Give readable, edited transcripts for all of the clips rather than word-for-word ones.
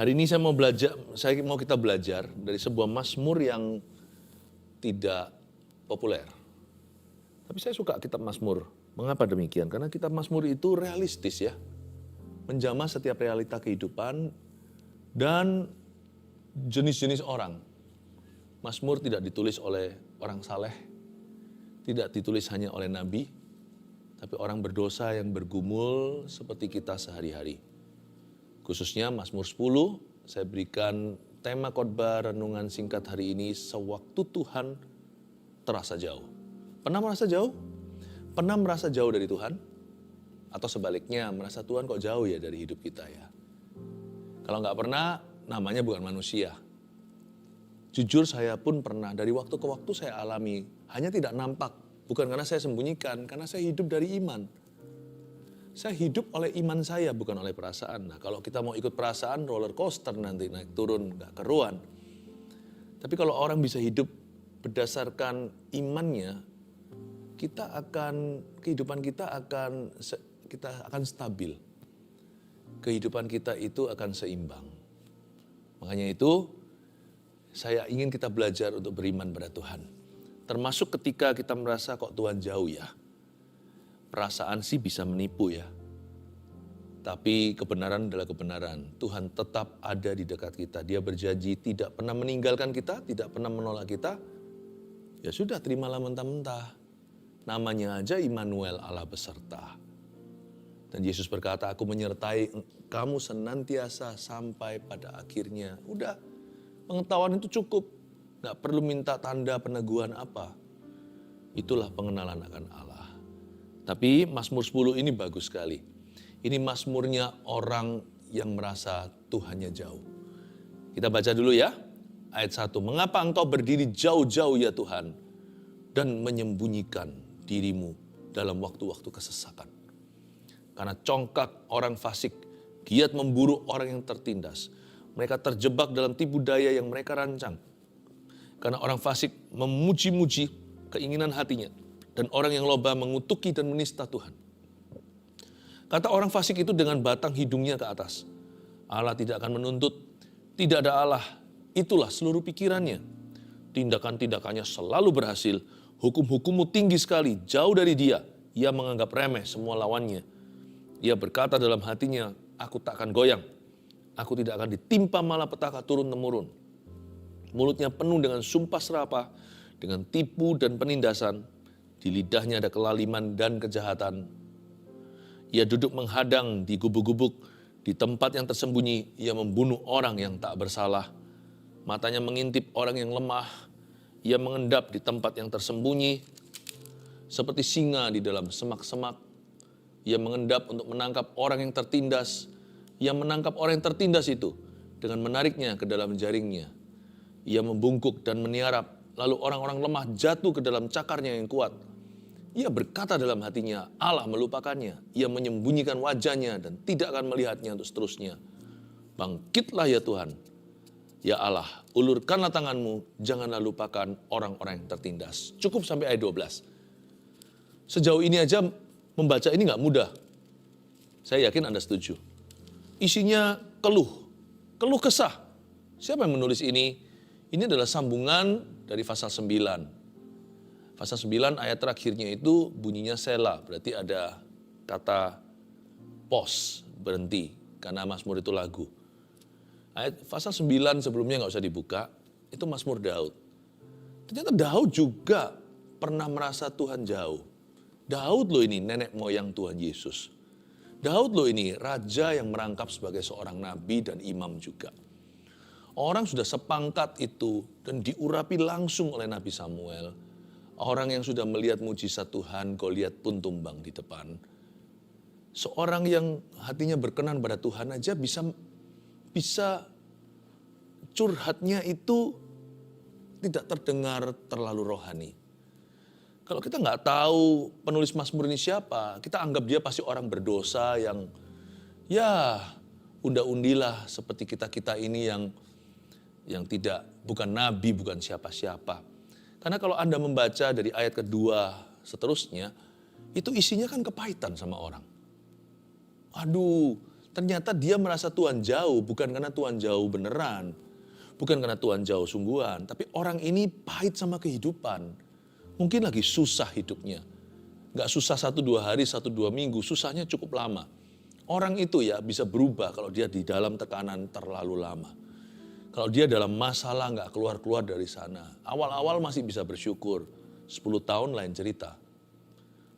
Hari ini saya mau kita belajar dari sebuah mazmur yang tidak populer. Tapi saya suka kitab mazmur. Mengapa demikian? Karena kitab mazmur itu realistis ya. Menjamah setiap realita kehidupan dan jenis-jenis orang. Mazmur tidak ditulis oleh orang saleh, tidak ditulis hanya oleh nabi, tapi orang berdosa yang bergumul seperti kita sehari-hari. Khususnya Mazmur 10, saya berikan tema khotbah renungan singkat hari ini, sewaktu Tuhan terasa jauh. Pernah merasa jauh? Pernah merasa jauh dari Tuhan? Atau sebaliknya, merasa Tuhan kok jauh ya dari hidup kita ya? Kalau nggak pernah, namanya bukan manusia. Jujur saya pun pernah, dari waktu ke waktu saya alami, hanya tidak nampak. Bukan karena saya sembunyikan, karena saya hidup dari iman. Saya hidup oleh iman saya, bukan oleh perasaan. Nah, kalau kita mau ikut perasaan, roller coaster nanti, naik turun, nggak keruan. Tapi kalau orang bisa hidup berdasarkan imannya, kehidupan kita akan stabil. Kehidupan kita itu akan seimbang. Makanya itu, saya ingin kita belajar untuk beriman pada Tuhan. Termasuk ketika kita merasa kok Tuhan jauh ya. Perasaan sih bisa menipu ya. Tapi kebenaran adalah kebenaran. Tuhan tetap ada di dekat kita. Dia berjanji tidak pernah meninggalkan kita, tidak pernah menolak kita. Ya sudah, terimalah mentah-mentah. Namanya aja Immanuel, Allah beserta. Dan Yesus berkata, aku menyertai kamu senantiasa sampai pada akhirnya. Udah, pengetahuan itu cukup. Gak perlu minta tanda peneguhan apa. Itulah pengenalan akan Allah. Tapi Mazmur 10 ini bagus sekali. Ini mazmurnya orang yang merasa Tuhannya jauh. Kita baca dulu ya. Ayat 1. Mengapa engkau berdiri jauh-jauh ya Tuhan, dan menyembunyikan dirimu dalam waktu-waktu kesesakan. Karena congkak orang fasik, giat memburu orang yang tertindas. Mereka terjebak dalam tipu daya yang mereka rancang. Karena orang fasik memuji-muji keinginan hatinya. Dan orang yang loba mengutuki dan menista Tuhan. Kata orang fasik itu dengan batang hidungnya ke atas. Allah tidak akan menuntut, tidak ada Allah. Itulah seluruh pikirannya. Tindakan-tindakannya selalu berhasil. Hukum-hukummu tinggi sekali, jauh dari dia. Ia menganggap remeh semua lawannya. Ia berkata dalam hatinya, aku tak akan goyang. Aku tidak akan ditimpa malapetaka turun-temurun. Mulutnya penuh dengan sumpah serapah, dengan tipu dan penindasan. Di lidahnya ada kelaliman dan kejahatan. Ia duduk menghadang di gubuk-gubuk, di tempat yang tersembunyi. Ia membunuh orang yang tak bersalah. Matanya mengintip orang yang lemah. Ia mengendap di tempat yang tersembunyi. Seperti singa di dalam semak-semak. Ia mengendap untuk menangkap orang yang tertindas. Ia menangkap orang yang tertindas itu dengan menariknya ke dalam jaringnya. Ia membungkuk dan meniarap. Lalu orang-orang lemah jatuh ke dalam cakarnya yang kuat. Ia berkata dalam hatinya, Allah melupakannya. Ia menyembunyikan wajahnya dan tidak akan melihatnya untuk seterusnya. Bangkitlah ya Tuhan. Ya Allah, ulurkanlah tanganmu, janganlah lupakan orang-orang yang tertindas. Cukup sampai ayat 12. Sejauh ini aja membaca ini gak mudah. Saya yakin Anda setuju. Isinya keluh kesah. Siapa yang menulis ini? Ini adalah sambungan dari pasal 9. Pasal 9 ayat terakhirnya itu bunyinya sela, berarti ada kata pause, berhenti, karena Mazmur itu lagu. Ayat pasal 9 sebelumnya nggak usah dibuka, itu Mazmur Daud. Ternyata Daud juga pernah merasa Tuhan jauh. Daud loh ini nenek moyang Tuhan Yesus. Daud loh ini raja yang merangkap sebagai seorang nabi dan imam juga. Orang sudah sepangkat itu dan diurapi langsung oleh Nabi Samuel. Orang yang sudah melihat mujizat Tuhan, Goliat pun tumbang di depan. Seorang yang hatinya berkenan pada Tuhan aja bisa curhatnya itu tidak terdengar terlalu rohani. Kalau kita nggak tahu penulis Mazmur ini siapa, kita anggap dia pasti orang berdosa yang ya unda-undilah seperti kita ini yang bukan nabi, bukan siapa-siapa. Karena kalau Anda membaca dari ayat kedua seterusnya, itu isinya kan kepahitan sama orang. Aduh, Ternyata dia merasa Tuhan jauh, bukan karena Tuhan jauh beneran. Bukan karena Tuhan jauh sungguhan, tapi orang ini pahit sama kehidupan. Mungkin lagi susah hidupnya. Gak susah 1-2 hari, 1-2 minggu, susahnya cukup lama. Orang itu ya bisa berubah kalau dia di dalam tekanan terlalu lama. Kalau dia dalam masalah gak keluar-keluar dari sana. Awal-awal masih bisa bersyukur, 10 tahun lain cerita.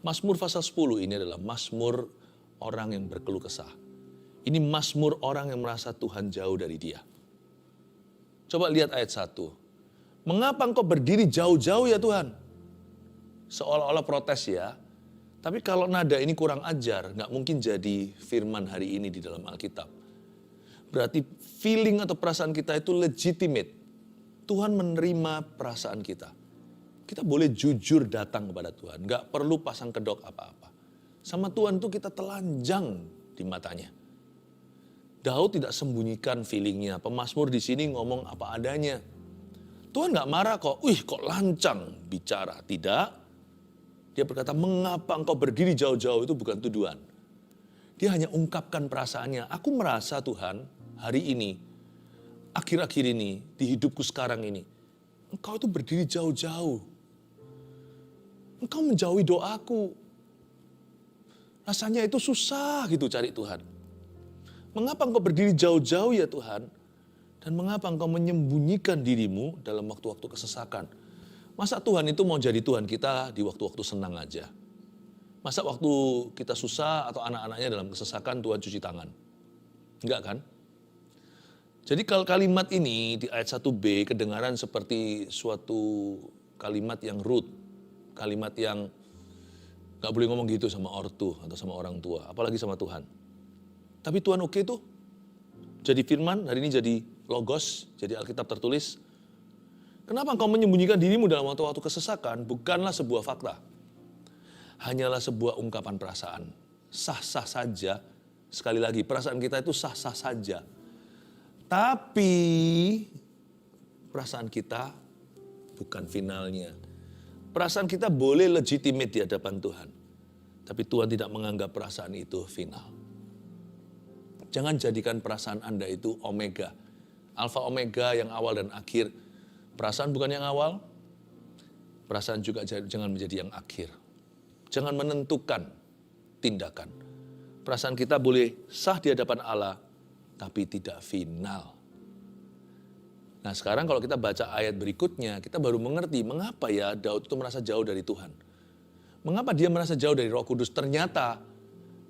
Mazmur pasal 10 ini adalah mazmur orang yang berkeluh kesah. Ini mazmur orang yang merasa Tuhan jauh dari dia. Coba lihat ayat 1. Mengapa engkau berdiri jauh-jauh ya Tuhan? Seolah-olah protes ya. Tapi kalau nada ini kurang ajar, gak mungkin jadi firman hari ini di dalam Alkitab. Berarti feeling atau perasaan kita itu legitimate. Tuhan menerima perasaan kita. Kita boleh jujur datang kepada Tuhan. Gak perlu pasang kedok apa-apa. Sama Tuhan tuh kita telanjang di matanya. Daud tidak sembunyikan feelingnya. Pemazmur di sini ngomong apa adanya. Tuhan gak marah kok. Kok lancang bicara. Tidak. Dia berkata, mengapa engkau berdiri jauh-jauh, itu bukan tuduhan. Dia hanya ungkapkan perasaannya. Aku merasa Tuhan hari ini, akhir-akhir ini, di hidupku sekarang ini, engkau itu berdiri jauh-jauh. Engkau menjauhi doaku. Rasanya itu susah gitu cari Tuhan. Mengapa engkau berdiri jauh-jauh ya Tuhan? Dan mengapa engkau menyembunyikan dirimu dalam waktu-waktu kesesakan? Masa Tuhan itu mau jadi Tuhan kita di waktu-waktu senang aja? Masa waktu kita susah atau anak-anaknya dalam kesesakan Tuhan cuci tangan? Enggak kan? Jadi kalau kalimat ini di ayat 1b kedengaran seperti suatu kalimat yang rude. Kalimat yang gak boleh ngomong gitu sama ortu atau sama orang tua. Apalagi sama Tuhan. Tapi Tuhan oke tuh. Jadi firman, hari ini jadi logos, jadi Alkitab tertulis. Kenapa engkau menyembunyikan dirimu dalam waktu-waktu kesesakan? Bukanlah sebuah fakta. Hanyalah sebuah ungkapan perasaan. Sah-sah saja. Sekali lagi, perasaan kita itu sah-sah saja. Tapi perasaan kita bukan finalnya. Perasaan kita boleh legitimate di hadapan Tuhan. Tapi Tuhan tidak menganggap perasaan itu final. Jangan jadikan perasaan Anda itu omega. Alfa omega yang awal dan akhir. Perasaan bukan yang awal. Perasaan juga jangan menjadi yang akhir. Jangan menentukan tindakan. Perasaan kita boleh sah di hadapan Allah, tapi tidak final. Nah sekarang kalau kita baca ayat berikutnya, kita baru mengerti mengapa ya Daud itu merasa jauh dari Tuhan. Mengapa dia merasa jauh dari Roh Kudus? Ternyata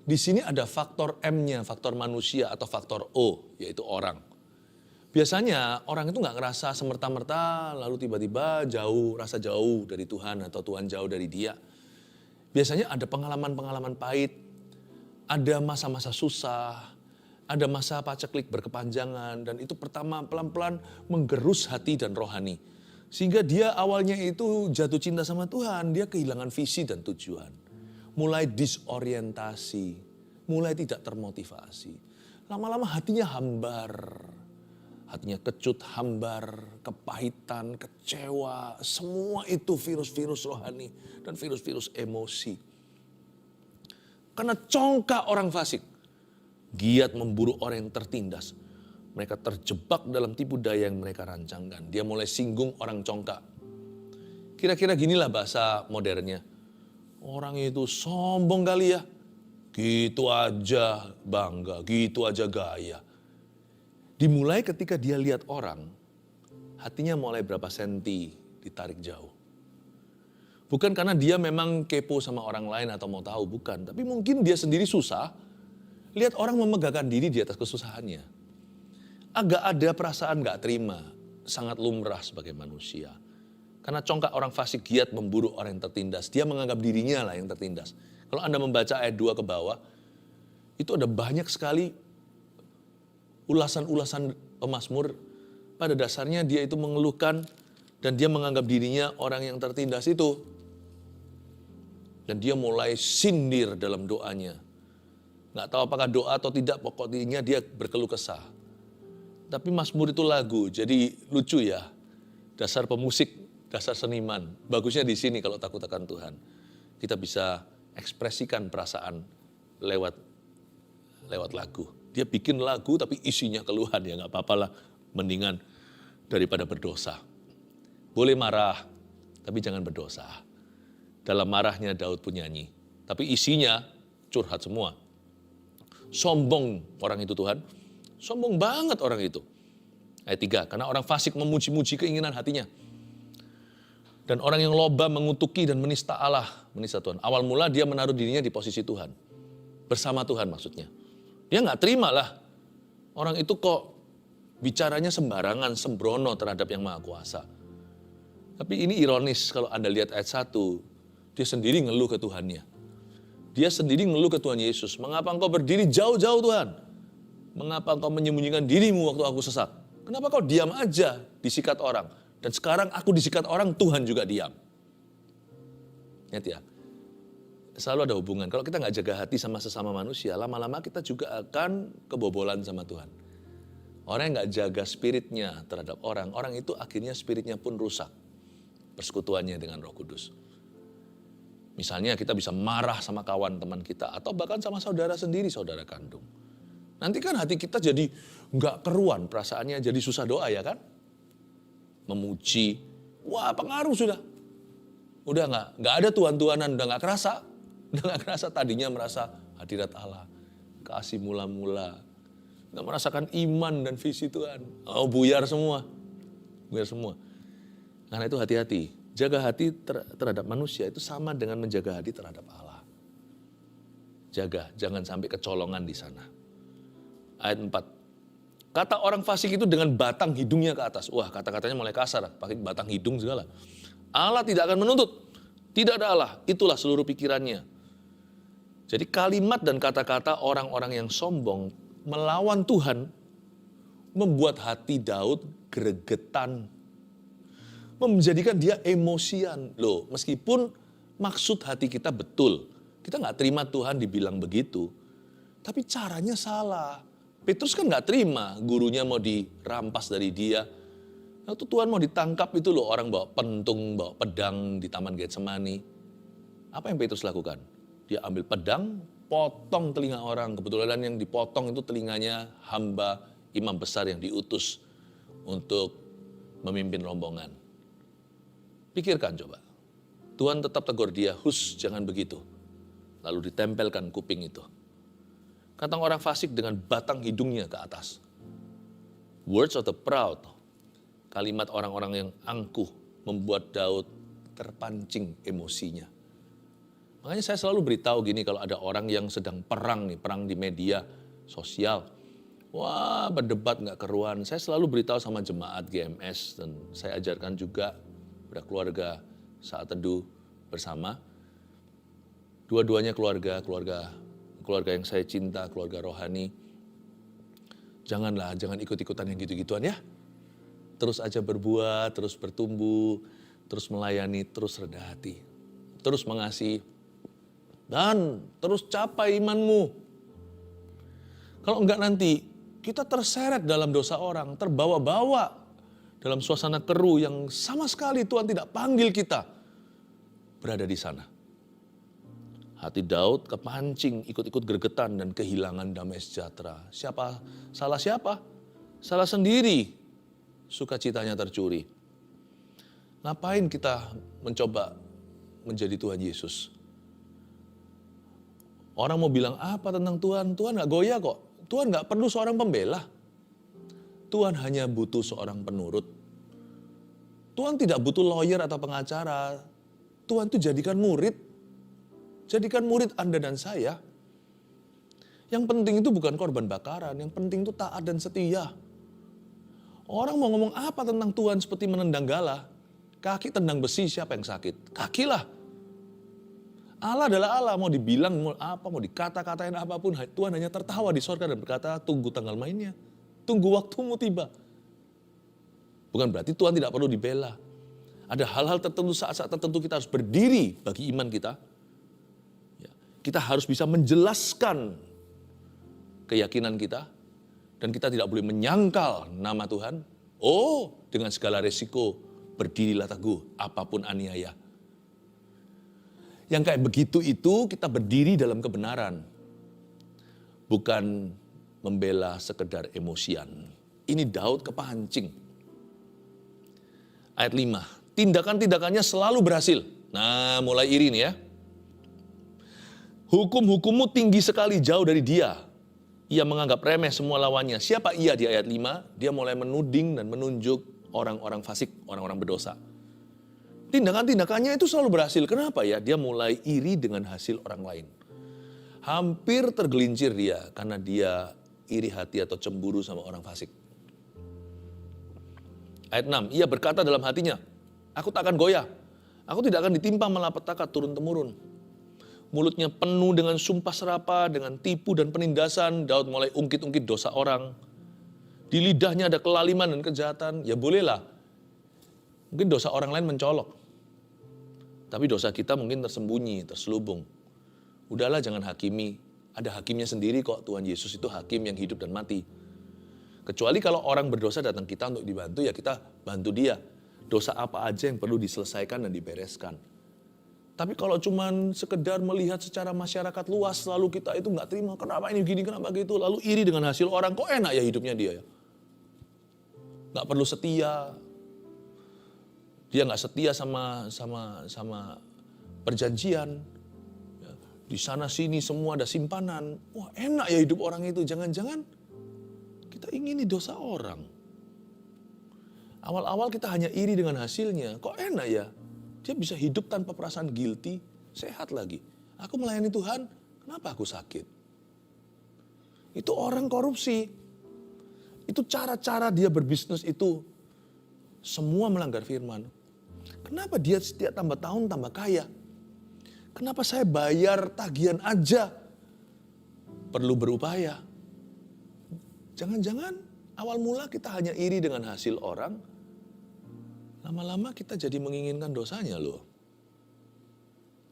di sini ada faktor M-nya, faktor manusia atau faktor O, yaitu orang. Biasanya orang itu gak ngerasa semerta-merta lalu tiba-tiba jauh, rasa jauh dari Tuhan atau Tuhan jauh dari dia. Biasanya ada pengalaman-pengalaman pahit, ada masa-masa susah, ada masa paceklik berkepanjangan, dan itu pertama pelan-pelan menggerus hati dan rohani. Sehingga dia awalnya itu jatuh cinta sama Tuhan, dia kehilangan visi dan tujuan. Mulai disorientasi, mulai tidak termotivasi. Lama-lama hatinya hambar. Hatinya kecut, hambar, kepahitan, kecewa. Semua itu virus-virus rohani dan virus-virus emosi. Karena congkak orang fasik. Giat memburu orang yang tertindas. Mereka terjebak dalam tipu daya yang mereka rancangkan. Dia mulai singgung orang congkak. Kira-kira ginilah bahasa modernnya. Orang itu sombong kali ya. Gitu aja bangga, gitu aja gaya. Dimulai ketika dia lihat orang, hatinya mulai berapa senti ditarik jauh. Bukan karena dia memang kepo sama orang lain atau mau tahu, bukan. Tapi mungkin dia sendiri susah, lihat orang memegahkan diri di atas kesusahannya. Agak ada perasaan gak terima, sangat lumrah sebagai manusia. Karena congkak orang fasik giat memburu orang yang tertindas. Dia menganggap dirinya lah yang tertindas. Kalau Anda membaca ayat 2 ke bawah, itu ada banyak sekali ulasan-ulasan pemazmur. Pada dasarnya dia itu mengeluhkan dan dia menganggap dirinya orang yang tertindas itu. Dan dia mulai sindir dalam doanya. Gak tahu apakah doa atau tidak, pokoknya dia berkeluh kesah. Tapi mazmur itu lagu, jadi lucu ya. Dasar pemusik, dasar seniman. Bagusnya di sini kalau takut akan Tuhan. Kita bisa ekspresikan perasaan lewat lagu. Dia bikin lagu tapi isinya keluhan, ya nggak apa-apa lah. Mendingan daripada berdosa. Boleh marah, tapi jangan berdosa. Dalam marahnya Daud pun nyanyi. Tapi isinya curhat semua. Sombong orang itu Tuhan. Sombong banget orang itu. Ayat 3, karena orang fasik memuji-muji keinginan hatinya. Dan orang yang loba mengutuki dan menista Allah, menista Tuhan. Awal mula dia menaruh dirinya di posisi Tuhan. Bersama Tuhan maksudnya. Dia nggak terima lah. Orang itu kok bicaranya sembarangan, sembrono terhadap yang Maha Kuasa. Tapi ini ironis kalau Anda lihat ayat 1. Dia sendiri ngeluh ke Tuhannya. Dia sendiri ngeluh ke Tuhan Yesus. Mengapa engkau berdiri jauh-jauh Tuhan? Mengapa engkau menyembunyikan dirimu waktu aku sesat? Kenapa kau diam aja disikat orang? Dan sekarang aku disikat orang, Tuhan juga diam. Ingat ya, selalu ada hubungan. Kalau kita nggak jaga hati sama sesama manusia, lama-lama kita juga akan kebobolan sama Tuhan. Orang yang nggak jaga spiritnya terhadap orang, orang itu akhirnya spiritnya pun rusak. Persekutuannya dengan Roh Kudus. Misalnya kita bisa marah sama kawan teman kita, atau bahkan sama saudara sendiri, saudara kandung. Nanti kan hati kita jadi nggak keruan, perasaannya jadi susah doa ya kan? Memuji, wah pengaruh sudah. Udah nggak ada tuan-tuanan, udah nggak kerasa tadinya merasa hadirat Allah, kasih mula-mula, nggak merasakan iman dan visi Tuhan. Oh buyar semua. Karena itu hati-hati, jaga hati terhadap manusia itu sama dengan menjaga hati terhadap Allah. Jaga, jangan sampai kecolongan di sana. Ayat 4. Kata orang fasik itu dengan batang hidungnya ke atas. Wah, kata-katanya mulai kasar, pakai batang hidung segala. Allah tidak akan menuntut. Tidak ada Allah, itulah seluruh pikirannya. Jadi kalimat dan kata-kata orang-orang yang sombong melawan Tuhan membuat hati Daud gregetan. Menjadikan dia emosian. Loh, meskipun maksud hati kita betul. Kita nggak terima Tuhan dibilang begitu. Tapi caranya salah. Petrus kan nggak terima gurunya mau dirampas dari dia. Waktu Tuhan mau ditangkap itu loh orang bawa pentung, bawa pedang di Taman Getsemani. Apa yang Petrus lakukan? Dia ambil pedang, potong telinga orang. Kebetulan yang dipotong itu telinganya hamba imam besar yang diutus untuk memimpin rombongan. Pikirkan coba. Tuhan tetap tegur dia, jangan begitu. Lalu ditempelkan kuping itu. Kata orang fasik dengan batang hidungnya ke atas. Words of the proud. Kalimat orang-orang yang angkuh membuat Daud terpancing emosinya. Makanya saya selalu beritahu gini kalau ada orang yang sedang perang di media sosial. Wah berdebat gak keruan. Saya selalu beritahu sama jemaat GMS dan saya ajarkan juga pada keluarga saat teduh bersama. Dua-duanya keluarga yang saya cinta, keluarga rohani. Jangan ikut-ikutan yang gitu-gituan ya. Terus aja berbuat, terus bertumbuh, terus melayani, terus rendah hati. Terus mengasihi, dan terus capai imanmu. Kalau enggak nanti kita terseret dalam dosa orang, terbawa-bawa dalam suasana keruh yang sama sekali Tuhan tidak panggil kita berada di sana. Hati Daud kepancing, ikut-ikut gregetan dan kehilangan damai sejahtera. Salah siapa? Salah sendiri. Sukacitanya tercuri. Ngapain kita mencoba menjadi Tuhan Yesus? Orang mau bilang apa tentang Tuhan? Tuhan gak goyah kok. Tuhan gak perlu seorang pembela. Tuhan hanya butuh seorang penurut. Tuhan tidak butuh lawyer atau pengacara. Tuhan itu jadikan murid. Jadikan murid Anda dan saya. Yang penting itu bukan korban bakaran. Yang penting itu taat dan setia. Orang mau ngomong apa tentang Tuhan seperti menendang gala. Kaki tendang besi, siapa yang sakit? Kaki lah. Allah adalah Allah. Mau dibilang mau apa, mau dikata-katain apapun. Tuhan hanya tertawa di sorga dan berkata, tunggu tanggal mainnya. Tunggu waktumu tiba. Bukan berarti Tuhan tidak perlu dibela. Ada hal-hal tertentu, saat-saat tertentu kita harus berdiri bagi iman kita. Kita harus bisa menjelaskan keyakinan kita. Dan kita tidak boleh menyangkal nama Tuhan. Oh, dengan segala resiko, berdirilah teguh, apapun aniaya. Yang kayak begitu itu kita berdiri dalam kebenaran. Bukan membela sekedar emosian. Ini Daud kepancing. Ayat 5, tindakan-tindakannya selalu berhasil. Nah, mulai iri nih ya. Hukum-hukummu tinggi sekali jauh dari dia. Ia menganggap remeh semua lawannya. Siapa ia di ayat 5? Dia mulai menuding dan menunjuk orang-orang fasik, orang-orang berdosa. Tindakan-tindakannya itu selalu berhasil. Kenapa ya? Dia mulai iri dengan hasil orang lain. Hampir tergelincir dia karena dia iri hati atau cemburu sama orang fasik. Ayat 6, ia berkata dalam hatinya, aku tak akan goyah. Aku tidak akan ditimpa malapetaka turun-temurun. Mulutnya penuh dengan sumpah serapa, dengan tipu dan penindasan. Daud mulai ungkit-ungkit dosa orang. Di lidahnya ada kelaliman dan kejahatan. Ya bolehlah. Mungkin dosa orang lain mencolok. Tapi dosa kita mungkin tersembunyi, terselubung. Udahlah jangan hakimi. Ada hakimnya sendiri kok, Tuhan Yesus itu hakim yang hidup dan mati. Kecuali kalau orang berdosa datang kita untuk dibantu, ya kita bantu dia. Dosa apa aja yang perlu diselesaikan dan dibereskan. Tapi kalau cuman sekedar melihat secara masyarakat luas, lalu kita itu nggak terima, kenapa ini gini, kenapa gitu, lalu iri dengan hasil orang, kok enak ya hidupnya dia ya. Nggak perlu setia. Dia nggak setia sama perjanjian. Di sana sini semua ada simpanan. Wah enak ya hidup orang itu. Jangan-jangan kita ingini dosa orang. Awal-awal kita hanya iri dengan hasilnya. Kok enak ya? Dia bisa hidup tanpa perasaan guilty. Sehat lagi. Aku melayani Tuhan. Kenapa aku sakit? Itu orang korupsi. Itu cara-cara dia berbisnis itu. Semua melanggar firman. Kenapa dia setiap tambah tahun tambah kaya? Kenapa saya bayar tagihan aja? Perlu berupaya. Jangan-jangan awal mula kita hanya iri dengan hasil orang. Lama-lama kita jadi menginginkan dosanya loh.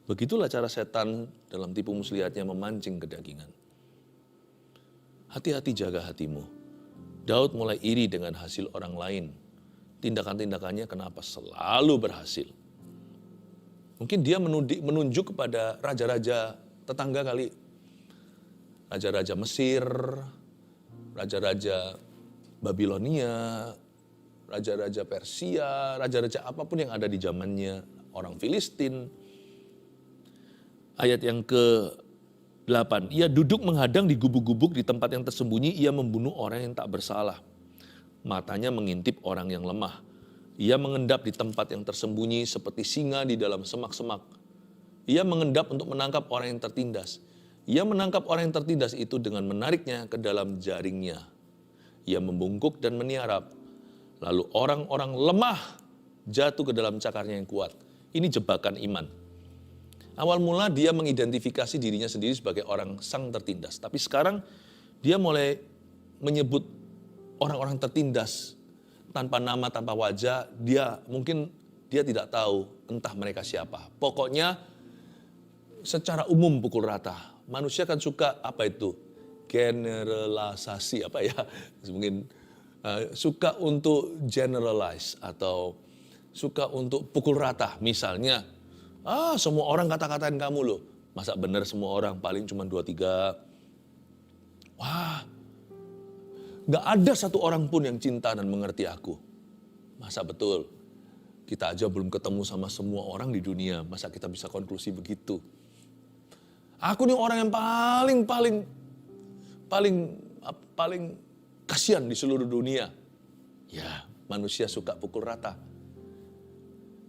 Begitulah cara setan dalam tipu muslihatnya memancing kedagingan. Hati-hati jaga hatimu. Daud mulai iri dengan hasil orang lain. Tindakan-tindakannya kenapa selalu berhasil. Mungkin dia menunjuk kepada raja-raja tetangga kali. Raja-raja Mesir, raja-raja Babilonia, raja-raja Persia, raja-raja apapun yang ada di zamannya. Orang Filistin. Ayat yang ke-8. Ia duduk menghadang di gubuk-gubuk di tempat yang tersembunyi. Ia membunuh orang yang tak bersalah. Matanya mengintip orang yang lemah. Ia mengendap di tempat yang tersembunyi seperti singa di dalam semak-semak. Ia mengendap untuk menangkap orang yang tertindas. Ia menangkap orang yang tertindas itu dengan menariknya ke dalam jaringnya. Ia membungkuk dan meniarap. Lalu orang-orang lemah jatuh ke dalam cakarnya yang kuat. Ini jebakan iman. Awal mula dia mengidentifikasi dirinya sendiri sebagai orang sang tertindas. Tapi sekarang dia mulai menyebut orang-orang tertindas tanpa nama, tanpa wajah, dia tidak tahu entah mereka siapa. Pokoknya secara umum pukul rata. Manusia kan suka apa itu? Generalisasi apa ya? Mungkin suka untuk generalize atau suka untuk pukul rata. Misalnya, semua orang kata-katain kamu loh. Masa benar semua orang paling cuma 2-3. Wah, gak ada satu orang pun yang cinta dan mengerti aku. Masa betul? Kita aja belum ketemu sama semua orang di dunia. Masa kita bisa konklusi begitu? Aku nih orang yang paling kasihan di seluruh dunia. Ya, manusia suka pukul rata.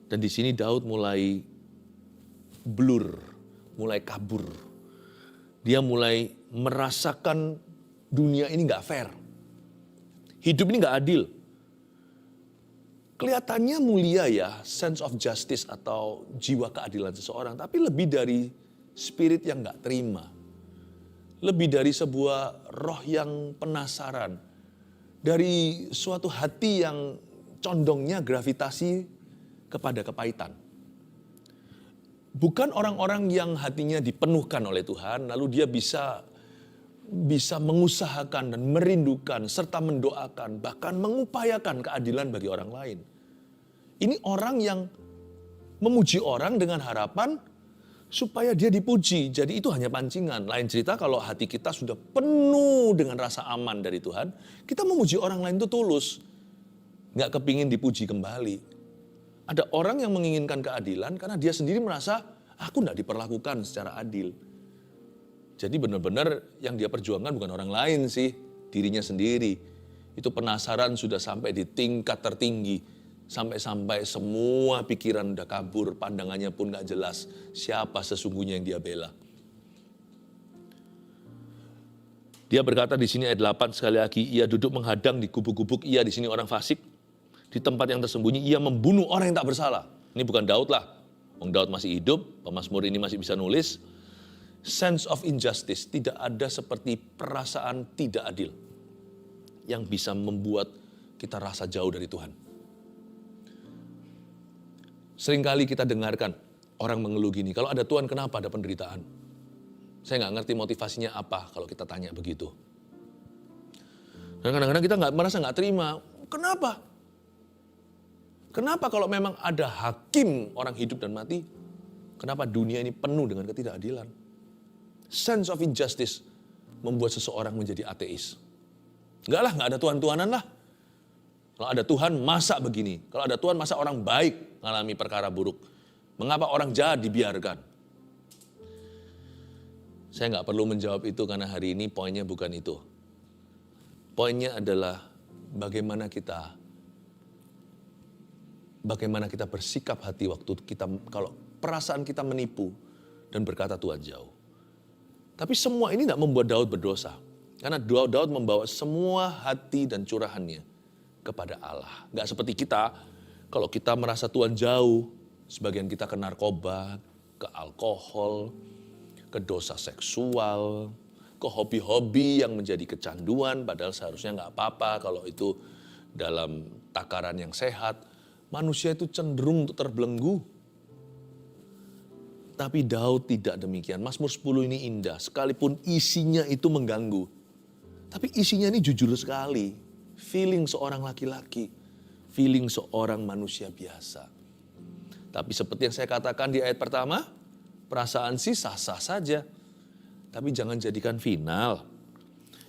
Dan di sini Daud mulai blur, mulai kabur. Dia mulai merasakan dunia ini gak fair. Hidup ini gak adil. Kelihatannya mulia ya, sense of justice atau jiwa keadilan seseorang. Tapi lebih dari spirit yang gak terima. Lebih dari sebuah roh yang penasaran. Dari suatu hati yang condongnya gravitasi kepada kepahitan. Bukan orang-orang yang hatinya dipenuhkan oleh Tuhan, lalu dia bisa mengusahakan dan merindukan serta mendoakan, bahkan mengupayakan keadilan bagi orang lain. Ini orang yang memuji orang dengan harapan supaya dia dipuji. Jadi itu hanya pancingan. Lain cerita kalau hati kita sudah penuh dengan rasa aman dari Tuhan, kita memuji orang lain itu tulus. Nggak kepingin dipuji kembali. Ada orang yang menginginkan keadilan karena dia sendiri merasa, aku nggak diperlakukan secara adil. Jadi benar-benar yang dia perjuangkan bukan orang lain sih, dirinya sendiri. Itu penasaran sudah sampai di tingkat tertinggi. Sampai-sampai semua pikiran udah kabur, pandangannya pun gak jelas siapa sesungguhnya yang dia bela. Dia berkata di sini ayat 8 sekali lagi, ia duduk menghadang di gubuk-gubuk, ia di sini orang fasik. Di tempat yang tersembunyi ia membunuh orang yang tak bersalah. Ini bukan Daud lah. Daud masih hidup, pemazmur ini masih bisa nulis. Sense of injustice, tidak ada seperti perasaan tidak adil yang bisa membuat kita rasa jauh dari Tuhan. Seringkali kita dengarkan orang mengeluh gini, kalau ada Tuhan kenapa ada penderitaan? Saya nggak ngerti motivasinya apa kalau kita tanya begitu. Dan kadang-kadang kita merasa nggak terima. Kenapa? Kenapa kalau memang ada hakim orang hidup dan mati, kenapa dunia ini penuh dengan ketidakadilan? Sense of injustice membuat seseorang menjadi ateis. Nggak ada Tuhan-Tuhanan lah. Kalau ada Tuhan, masa begini? Kalau ada Tuhan, masa orang baik mengalami perkara buruk? Mengapa orang jahat dibiarkan? Saya nggak perlu menjawab itu karena hari ini poinnya bukan itu. Poinnya adalah bagaimana kita bersikap hati waktu kita, kalau perasaan kita menipu dan berkata Tuhan jauh. Tapi semua ini tidak membuat Daud berdosa. Karena Daud membawa semua hati dan curahannya kepada Allah. Gak seperti kita, kalau kita merasa Tuhan jauh, sebagian kita ke narkoba, ke alkohol, ke dosa seksual, ke hobi-hobi yang menjadi kecanduan, padahal seharusnya gak apa-apa kalau itu dalam takaran yang sehat. Manusia itu cenderung untuk terbelenggu. Tapi Daud tidak demikian. Mazmur 10 ini indah, sekalipun isinya itu mengganggu. Tapi isinya ini jujur sekali. Feeling seorang laki-laki, feeling seorang manusia biasa. Tapi seperti yang saya katakan di ayat pertama, perasaan sih sah-sah saja. Tapi jangan jadikan final.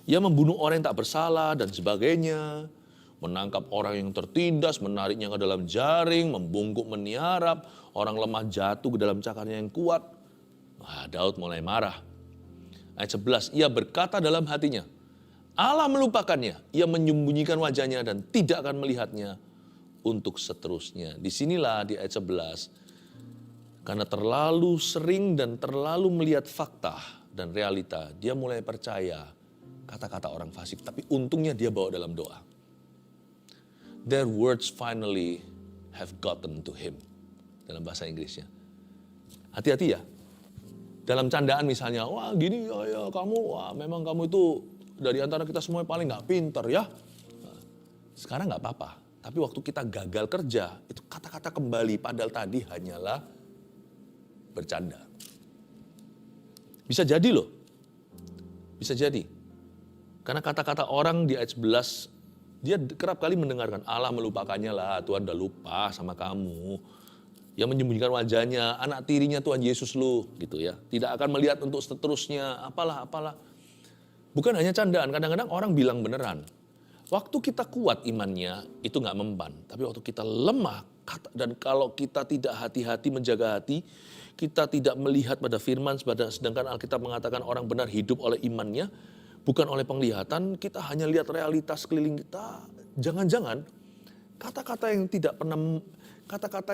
Ia membunuh orang yang tak bersalah dan sebagainya. Menangkap orang yang tertindas, menariknya ke dalam jaring, membungkuk meniarap. Orang lemah jatuh ke dalam cakarnya yang kuat. Daud mulai marah. Ayat 11, ia berkata dalam hatinya, Allah melupakannya, ia menyembunyikan wajahnya dan tidak akan melihatnya untuk seterusnya. Disinilah di ayat 11, karena terlalu sering dan terlalu melihat fakta dan realita, dia mulai percaya kata-kata orang fasik. Tapi untungnya dia bawa dalam doa. Their words finally have gotten to him. Dalam bahasa Inggrisnya. Hati-hati ya. Dalam candaan misalnya, wah gini ya kamu, wah memang kamu itu dari antara kita semua paling gak pinter ya. Sekarang gak apa-apa. Tapi waktu kita gagal kerja, itu kata-kata kembali. Padahal tadi hanyalah bercanda. Bisa jadi loh. Bisa jadi. Karena kata-kata orang di ayat 11, dia kerap kali mendengarkan, Allah melupakannya lah, Tuhan udah lupa sama kamu. Yang menyembunyikan wajahnya, anak tirinya Tuhan Yesus lu, gitu ya. Tidak akan melihat untuk seterusnya, apalah. Bukan hanya candaan, kadang-kadang orang bilang beneran. Waktu kita kuat imannya, itu gak memban. Tapi waktu kita lemah, dan kalau kita tidak hati-hati menjaga hati, kita tidak melihat pada firman, sedangkan Alkitab mengatakan orang benar hidup oleh imannya, bukan oleh penglihatan, kita hanya lihat realitas sekeliling kita. Jangan-jangan, kata-kata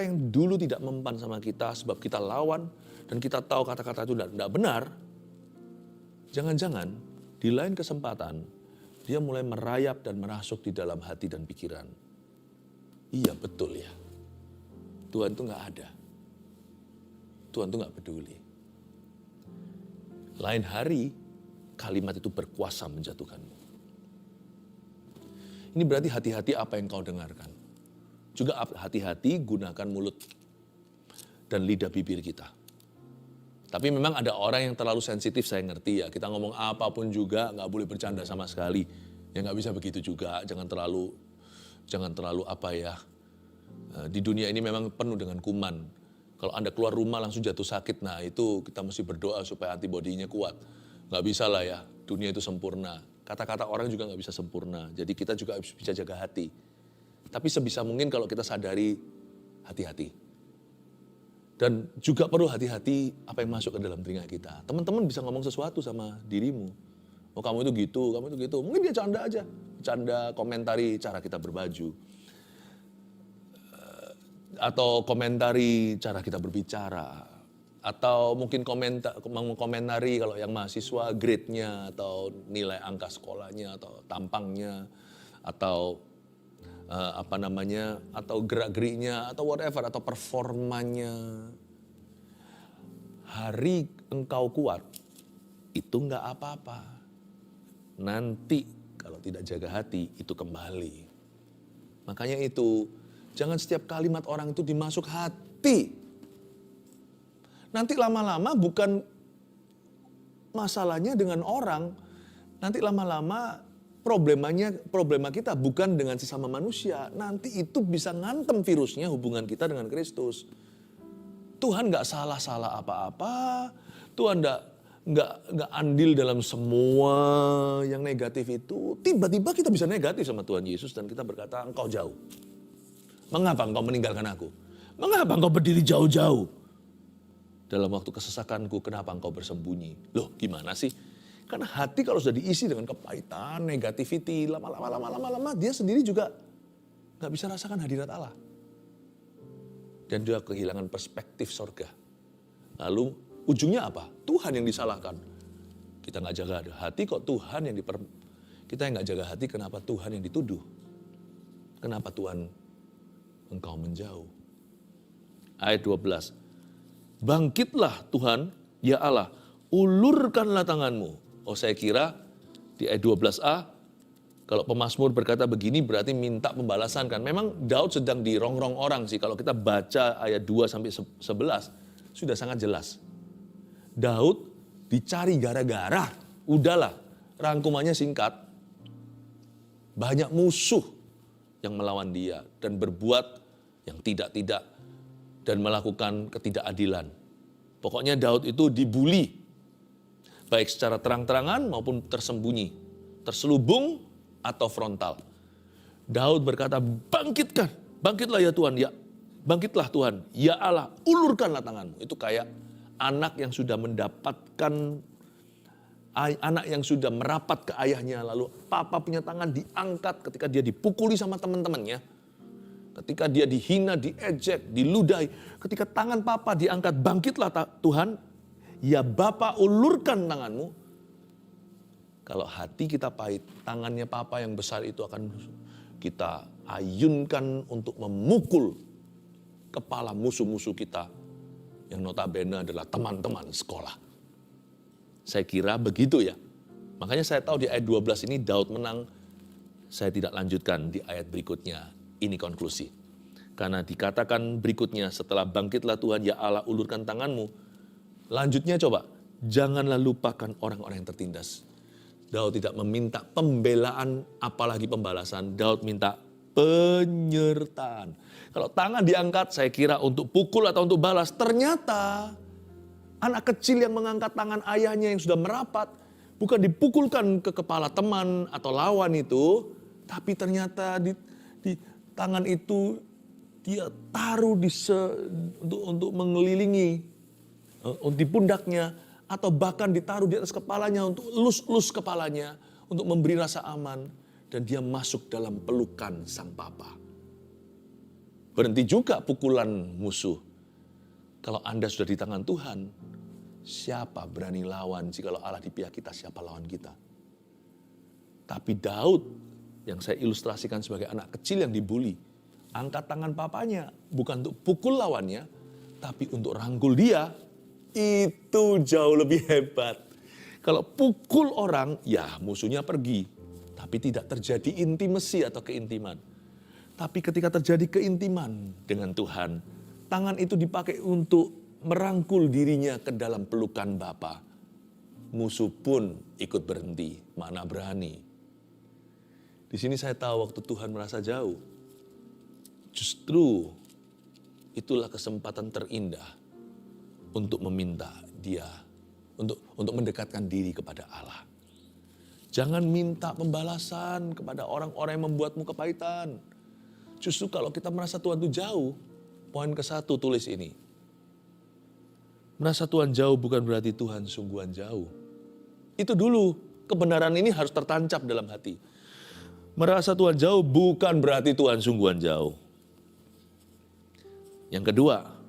yang dulu tidak mempan sama kita, sebab kita lawan, dan kita tahu kata-kata itu tidak benar, jangan-jangan, di lain kesempatan, dia mulai merayap dan merasuk di dalam hati dan pikiran. Iya betul ya, Tuhan itu gak ada. Tuhan itu gak peduli. Lain hari, kalimat itu berkuasa menjatuhkanmu. Ini berarti hati-hati apa yang kau dengarkan. Juga hati-hati gunakan mulut dan lidah bibir kita. Tapi memang ada orang yang terlalu sensitif, saya ngerti ya. Kita ngomong apapun juga gak boleh bercanda sama sekali. Ya gak bisa begitu juga, jangan terlalu apa ya. Di dunia ini memang penuh dengan kuman. Kalau Anda keluar rumah langsung jatuh sakit, nah itu kita mesti berdoa supaya antibodinya kuat. Nggak bisa lah ya, dunia itu sempurna. Kata-kata orang juga nggak bisa sempurna, jadi kita juga bisa jaga hati. Tapi sebisa mungkin kalau kita sadari, hati-hati. Dan juga perlu hati-hati apa yang masuk ke dalam telinga kita. Teman-teman bisa ngomong sesuatu sama dirimu. Oh kamu itu gitu, kamu itu gitu. Mungkin dia canda aja. Canda, komentari cara kita berbaju. Atau komentari cara kita berbicara. Atau mungkin komentari kalau yang mahasiswa grade-nya atau nilai angka sekolahnya atau tampangnya atau atau gerak-geriknya atau whatever atau performanya. Hari engkau kuat itu enggak apa-apa. Nanti kalau tidak jaga hati itu kembali. Makanya itu jangan setiap kalimat orang itu dimasuk hati. Nanti lama-lama bukan masalahnya dengan orang. Nanti lama-lama problema kita bukan dengan sesama manusia. Nanti itu bisa ngantem virusnya hubungan kita dengan Kristus. Tuhan gak salah-salah apa-apa. Tuhan gak andil dalam semua yang negatif itu. Tiba-tiba kita bisa negatif sama Tuhan Yesus dan kita berkata, engkau jauh. Mengapa engkau meninggalkan aku? Mengapa engkau berdiri jauh-jauh? Dalam waktu kesesakanku, kenapa engkau bersembunyi? Loh gimana sih? Karena hati kalau sudah diisi dengan kepahitan, negativity, lama-lama dia sendiri juga gak bisa rasakan hadirat Allah. Dan dia kehilangan perspektif sorga. Lalu ujungnya apa? Tuhan yang disalahkan. Kita gak jaga hati kok Tuhan yang kita yang gak jaga hati, kenapa Tuhan yang dituduh? Kenapa Tuhan engkau menjauh? Ayat 12. Bangkitlah Tuhan, ya Allah, ulurkanlah tanganmu. Oh saya kira di ayat 12a, kalau pemazmur berkata begini berarti minta pembalasan kan. Memang Daud sedang dirongrong orang sih. Kalau kita baca ayat 2 sampai 11, sudah sangat jelas. Daud dicari gara-gara, udahlah rangkumannya singkat. Banyak musuh yang melawan dia dan berbuat yang tidak-tidak dan melakukan ketidakadilan. Pokoknya Daud itu dibully. Baik secara terang-terangan maupun tersembunyi, terselubung atau frontal. Daud berkata, bangkitlah ya Tuhan, ya bangkitlah Tuhan, ya Allah, ulurkanlah tanganmu. Itu kayak anak yang sudah merapat ke ayahnya, lalu papa punya tangan diangkat ketika dia dipukuli sama teman-temannya. Ketika dia dihina, diejek, diludahi, ketika tangan papa diangkat, bangkitlah Tuhan, ya Bapa ulurkan tanganmu. Kalau hati kita pahit, tangannya Papa yang besar itu akan kita ayunkan untuk memukul kepala musuh-musuh kita. Yang notabene adalah teman-teman sekolah. Saya kira begitu ya. Makanya saya tahu di ayat 12 ini Daud menang. Saya tidak lanjutkan di ayat berikutnya. Ini konklusi. Karena dikatakan berikutnya setelah bangkitlah Tuhan ya Allah ulurkan tanganmu. Lanjutnya coba, janganlah lupakan orang-orang yang tertindas. Daud tidak meminta pembelaan apalagi pembalasan. Daud minta penyertaan. Kalau tangan diangkat saya kira untuk pukul atau untuk balas. Ternyata anak kecil yang mengangkat tangan ayahnya yang sudah merapat. Bukan dipukulkan ke kepala teman atau lawan itu. Tapi ternyata di tangan itu dia taruh untuk mengelilingi di pundaknya, atau bahkan ditaruh di atas kepalanya untuk elus-elus kepalanya, untuk memberi rasa aman, dan dia masuk dalam pelukan sang Papa. Berhenti juga pukulan musuh. Kalau Anda sudah di tangan Tuhan, siapa berani lawan? Jikalau Allah di pihak kita, siapa lawan kita? Tapi Daud, yang saya ilustrasikan sebagai anak kecil yang dibully, angkat tangan papanya, bukan untuk pukul lawannya, tapi untuk rangkul dia. Itu jauh lebih hebat. Kalau pukul orang, ya musuhnya pergi. Tapi tidak terjadi intimasi atau keintiman. Tapi ketika terjadi keintiman dengan Tuhan, tangan itu dipakai untuk merangkul dirinya ke dalam pelukan Bapa. Musuh pun ikut berhenti, mana berani. Di sini saya tahu waktu Tuhan merasa jauh. Justru itulah kesempatan terindah untuk meminta dia, untuk mendekatkan diri kepada Allah. Jangan minta pembalasan kepada orang-orang yang membuatmu kepahitan. Justru kalau kita merasa Tuhan itu jauh, poin ke-1 tulis ini. Merasa Tuhan jauh bukan berarti Tuhan sungguhan jauh. Itu dulu, kebenaran ini harus tertancap dalam hati. Merasa Tuhan jauh bukan berarti Tuhan sungguhan jauh. Yang kedua,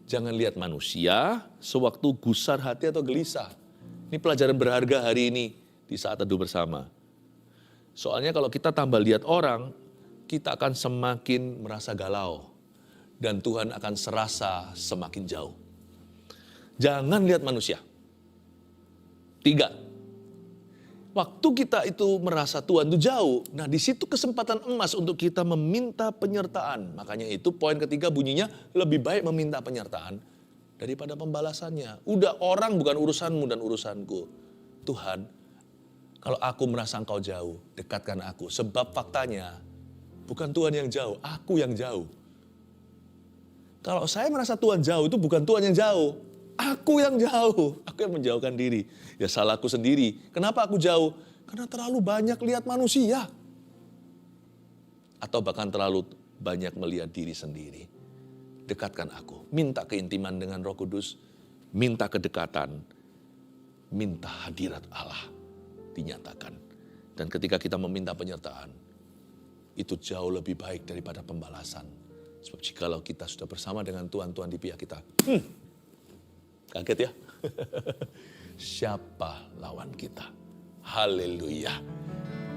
jangan lihat manusia sewaktu gusar hati atau gelisah. Ini pelajaran berharga hari ini di saat teduh bersama. Soalnya kalau kita tambah lihat orang, kita akan semakin merasa galau. Dan Tuhan akan serasa semakin jauh. Jangan lihat manusia. 3. Waktu kita itu merasa Tuhan itu jauh, nah di situ kesempatan emas untuk kita meminta penyertaan. Makanya itu poin ketiga bunyinya, lebih baik meminta penyertaan daripada pembalasannya. Udah orang bukan urusanmu dan urusanku. Tuhan, kalau aku merasa Engkau jauh, dekatkan aku. Sebab faktanya, bukan Tuhan yang jauh, aku yang jauh. Kalau saya merasa Tuhan jauh, itu bukan Tuhan yang jauh. Aku yang jauh, aku yang menjauhkan diri. Ya salahku sendiri. Kenapa aku jauh? Karena terlalu banyak lihat manusia. Atau bahkan terlalu banyak melihat diri sendiri. Dekatkan aku. Minta keintiman dengan Roh Kudus. Minta kedekatan. Minta hadirat Allah dinyatakan. Dan ketika kita meminta penyertaan, itu jauh lebih baik daripada pembalasan. Sebab jikalau kita sudah bersama dengan Tuhan di pihak kita. Kaget ya? Siapa lawan kita? Haleluya.